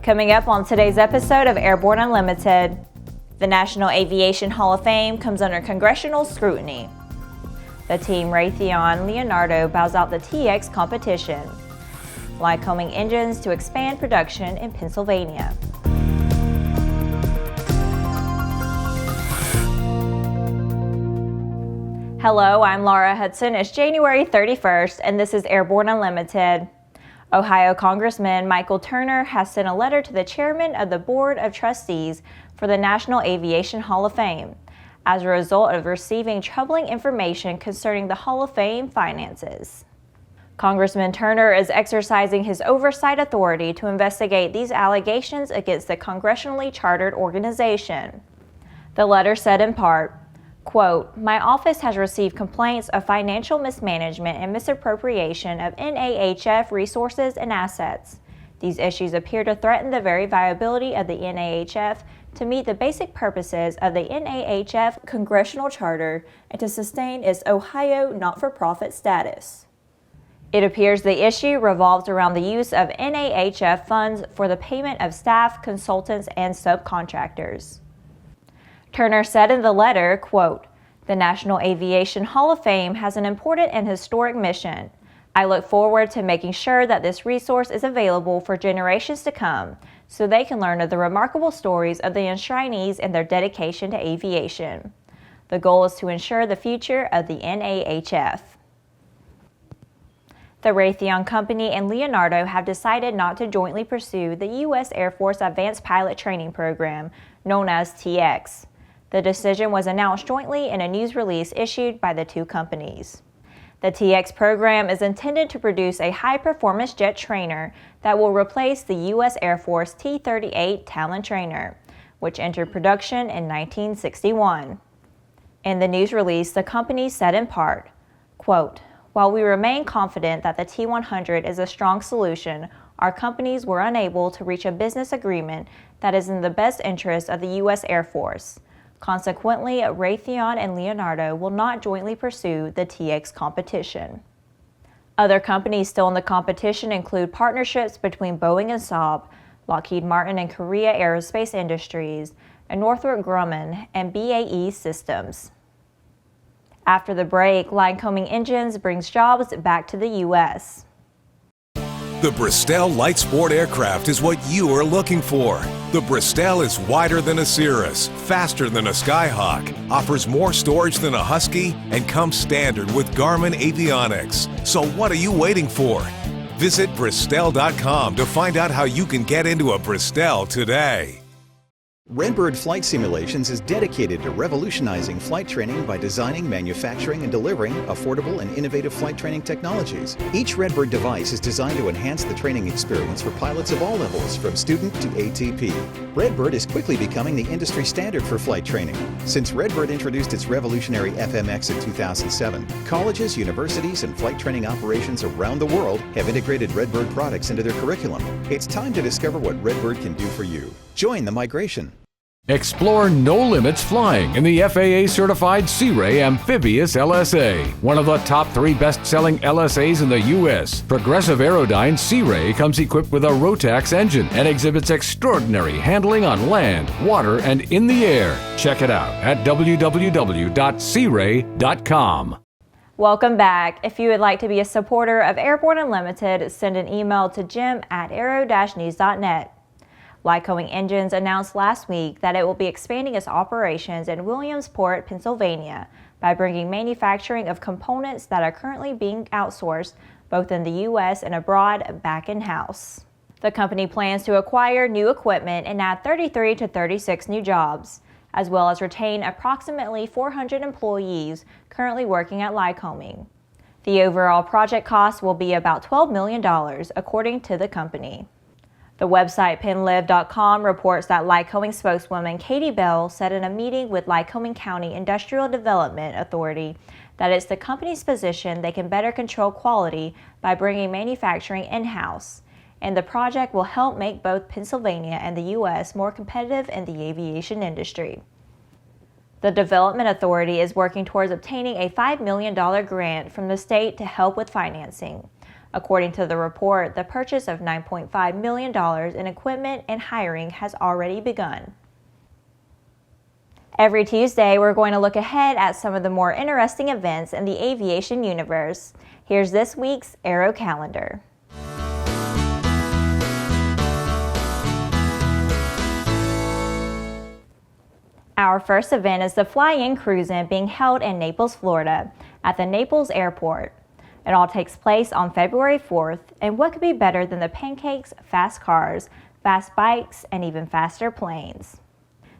Coming up on today's episode of Airborne Unlimited, the National Aviation Hall of Fame comes under congressional scrutiny. The team Raytheon Leonardo bows out the TX competition. Lycoming engines to expand production in Pennsylvania. Hello, I'm Laura Hudson. It's January 31st, and this is Airborne Unlimited. Ohio Congressman Michael Turner has sent a letter to the chairman of the Board of Trustees for the National Aviation Hall of Fame as a result of receiving troubling information concerning the Hall of Fame finances. Congressman Turner is exercising his oversight authority to investigate these allegations against the Congressionally Chartered organization. The letter said in part, quote, "My office has received complaints of financial mismanagement and misappropriation of NAHF resources and assets. These issues appear to threaten the very viability of the NAHF to meet the basic purposes of the NAHF Congressional Charter and to sustain its Ohio not-for-profit status. It appears the issue revolves around the use of NAHF funds for the payment of staff, consultants, and subcontractors." Turner said in the letter, quote, "The National Aviation Hall of Fame has an important and historic mission. I look forward to making sure that this resource is available for generations to come so they can learn of the remarkable stories of the enshrinees and their dedication to aviation. The goal is to ensure the future of the NAHF." The Raytheon Company and Leonardo have decided not to jointly pursue the U.S. Air Force Advanced Pilot Training Program, known as TX. The decision was announced jointly in a news release issued by the two companies. The TX program is intended to produce a high-performance jet trainer that will replace the U.S. Air Force T-38 Talon trainer, which entered production in 1961. In the news release, the company said in part, quote, "While we remain confident that the T-100 is a strong solution, our companies were unable to reach a business agreement that is in the best interest of the U.S. Air Force. Consequently, Raytheon and Leonardo will not jointly pursue the TX competition." Other companies still in the competition include partnerships between Boeing and Saab, Lockheed Martin and Korea Aerospace Industries, and Northrop Grumman and BAE Systems. After the break, Lycoming Engines brings jobs back to the U.S. The Bristol Light Sport aircraft is what you are looking for. The Bristol is wider than a Cirrus, faster than a Skyhawk, offers more storage than a Husky, and comes standard with Garmin avionics. So what are you waiting for? Visit Bristol.com to find out how you can get into a Bristol today. Redbird Flight Simulations is dedicated to revolutionizing flight training by designing, manufacturing, and delivering affordable and innovative flight training technologies. Each Redbird device is designed to enhance the training experience for pilots of all levels, from student to ATP. Redbird is quickly becoming the industry standard for flight training. Since Redbird introduced its revolutionary FMX in 2007, colleges, universities, and flight training operations around the world have integrated Redbird products into their curriculum. It's time to discover what Redbird can do for you. Join the migration. Explore no limits flying in the FAA-certified Sea Ray Amphibious LSA, one of the top 3 best-selling LSAs in the U.S. Progressive Aerodyne Sea Ray comes equipped with a Rotax engine and exhibits extraordinary handling on land, water, and in the air. Check it out at www.searay.com. Welcome back. If you would like to be a supporter of Airborne Unlimited, send an email to jim@aero-news.net. Lycoming Engines announced last week that it will be expanding its operations in Williamsport, Pennsylvania, by bringing manufacturing of components that are currently being outsourced both in the U.S. and abroad back in-house. The company plans to acquire new equipment and add 33 to 36 new jobs, as well as retain approximately 400 employees currently working at Lycoming. The overall project cost will be about $12 million, according to the company. The website penlive.com reports that Lycoming spokeswoman Katie Bell said in a meeting with Lycoming County Industrial Development Authority that it's the company's position they can better control quality by bringing manufacturing in-house, and the project will help make both Pennsylvania and the U.S. more competitive in the aviation industry. The Development Authority is working towards obtaining a $5 million grant from the state to help with financing. According to the report, the purchase of $9.5 million in equipment and hiring has already begun. Every Tuesday, we're going to look ahead at some of the more interesting events in the aviation universe. Here's this week's Aero-Calendar. Our first event is the Fly-In Cruise-In being held in Naples, Florida, at the Naples Airport. It all takes place on February 4th, and what could be better than the pancakes, fast cars, fast bikes, and even faster planes?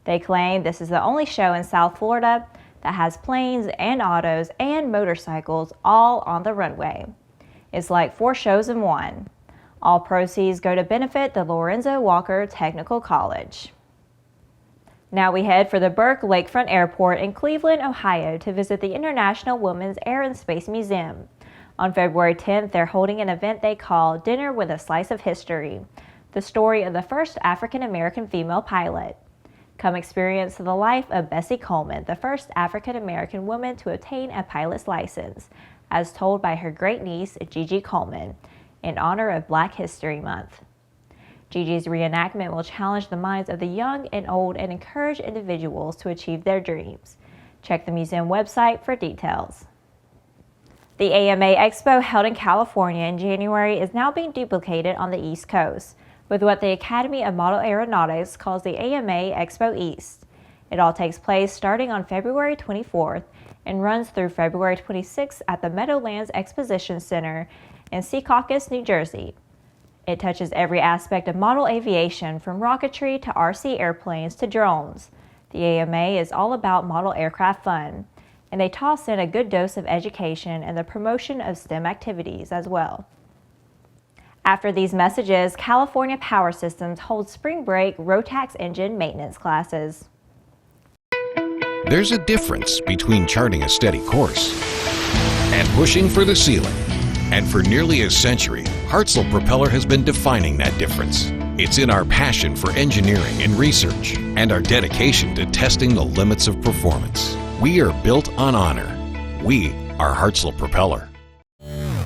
They claim this is the only show in South Florida that has planes and autos and motorcycles all on the runway. It's like 4 shows in one. All proceeds go to benefit the Lorenzo Walker Technical College. Now we head for the Burke Lakefront Airport in Cleveland, Ohio to visit the International Women's Air and Space Museum. On February 10th, they're holding an event they call Dinner with a Slice of History, the story of the first African-American female pilot. Come experience the life of Bessie Coleman, the first African-American woman to obtain a pilot's license, as told by her great-niece, Gigi Coleman, in honor of Black History Month. Gigi's reenactment will challenge the minds of the young and old and encourage individuals to achieve their dreams. Check the museum website for details. The AMA Expo held in California in January is now being duplicated on the East Coast, with what the Academy of Model Aeronautics calls the AMA Expo East. It all takes place starting on February 24th and runs through February 26th at the Meadowlands Exposition Center in Secaucus, New Jersey. It touches every aspect of model aviation, from rocketry to RC airplanes to drones. The AMA is all about model aircraft fun, and they toss in a good dose of education and the promotion of STEM activities as well. After these messages, California Power Systems holds spring break Rotax engine maintenance classes. There's a difference between charting a steady course and pushing for the ceiling. And for nearly a century, Hartzell Propeller has been defining that difference. It's in our passion for engineering and research and our dedication to testing the limits of performance. We are built on honor. We are Hartzell Propeller.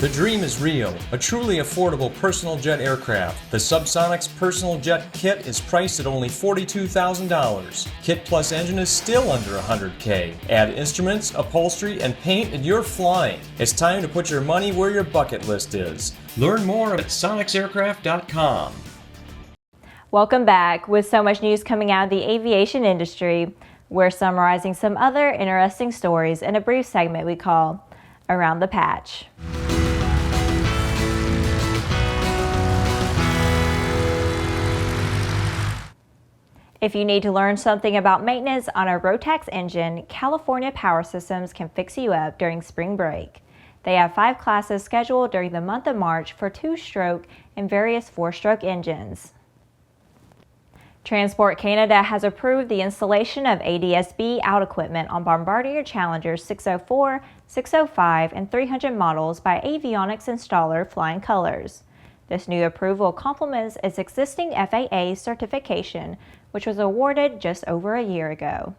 The dream is real, a truly affordable personal jet aircraft. The Subsonics Personal Jet Kit is priced at only $42,000. Kit plus engine is still under $100K. Add instruments, upholstery, and paint and you're flying. It's time to put your money where your bucket list is. Learn more at sonicsaircraft.com. Welcome back. With so much news coming out of the aviation industry, we're summarizing some other interesting stories in a brief segment we call Around the Patch. If you need to learn something about maintenance on a Rotax engine, California Power Systems can fix you up during spring break. They have 5 classes scheduled during the month of March for 2-stroke and various 4-stroke engines. Transport Canada has approved the installation of ADS-B out equipment on Bombardier Challenger 604, 605, and 300 models by avionics installer Flying Colors. This new approval complements its existing FAA certification, which was awarded just over a year ago.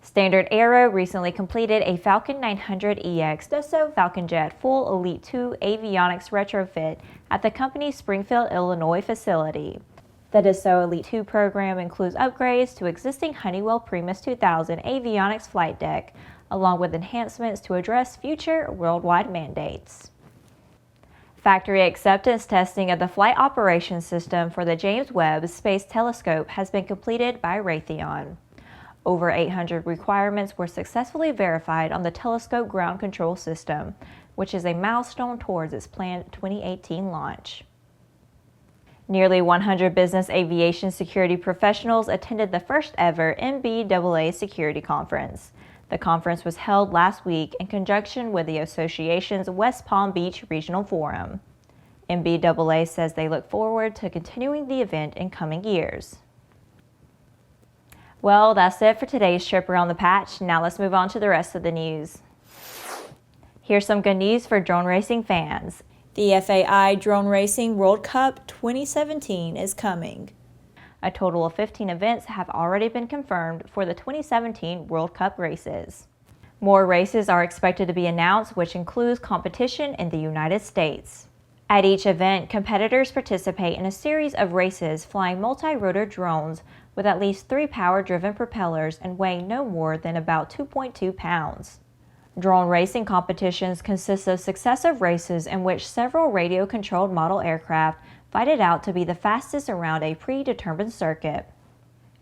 StandardAero recently completed a Falcon 900EX Dassault Falcon Jet Full Elite 2 avionics retrofit at the company's Springfield, Illinois facility. The Dassault Elite 2 program includes upgrades to existing Honeywell Primus 2000 avionics flight deck, along with enhancements to address future worldwide mandates. Factory acceptance testing of the flight operations system for the James Webb Space Telescope has been completed by Raytheon. Over 800 requirements were successfully verified on the telescope ground control system, which is a milestone towards its planned 2018 launch. Nearly 100 business aviation security professionals attended the first ever NBAA Security Conference. The conference was held last week in conjunction with the association's West Palm Beach Regional Forum. NBAA says they look forward to continuing the event in coming years. Well, that's it for today's trip around the patch. Now let's move on to the rest of the news. Here's some good news for drone racing fans. The FAI Drone Racing World Cup 2017 is coming. A total of 15 events have already been confirmed for the 2017 World Cup races. More races are expected to be announced, which includes competition in the United States. At each event, competitors participate in a series of races flying multi-rotor drones with at least 3 power-driven propellers and weighing no more than about 2.2 pounds. Drone racing competitions consist of successive races in which several radio-controlled model aircraft fight it out to be the fastest around a predetermined circuit.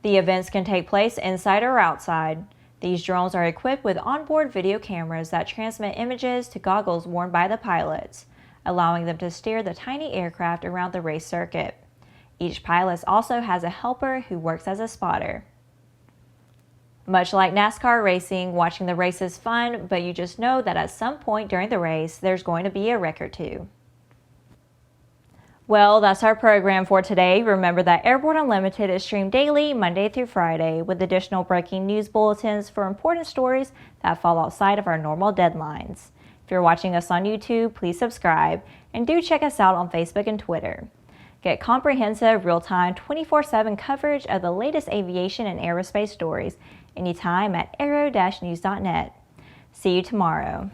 The events can take place inside or outside. These drones are equipped with onboard video cameras that transmit images to goggles worn by the pilots, allowing them to steer the tiny aircraft around the race circuit. Each pilot also has a helper who works as a spotter. Much like NASCAR racing, watching the race is fun, but you just know that at some point during the race, there's going to be a wreck or two. Well, that's our program for today. Remember that Airborne Unlimited is streamed daily, Monday through Friday, with additional breaking news bulletins for important stories that fall outside of our normal deadlines. If you're watching us on YouTube, please subscribe, and do check us out on Facebook and Twitter. Get comprehensive, real-time, 24/7 coverage of the latest aviation and aerospace stories anytime at aero-news.net. See you tomorrow.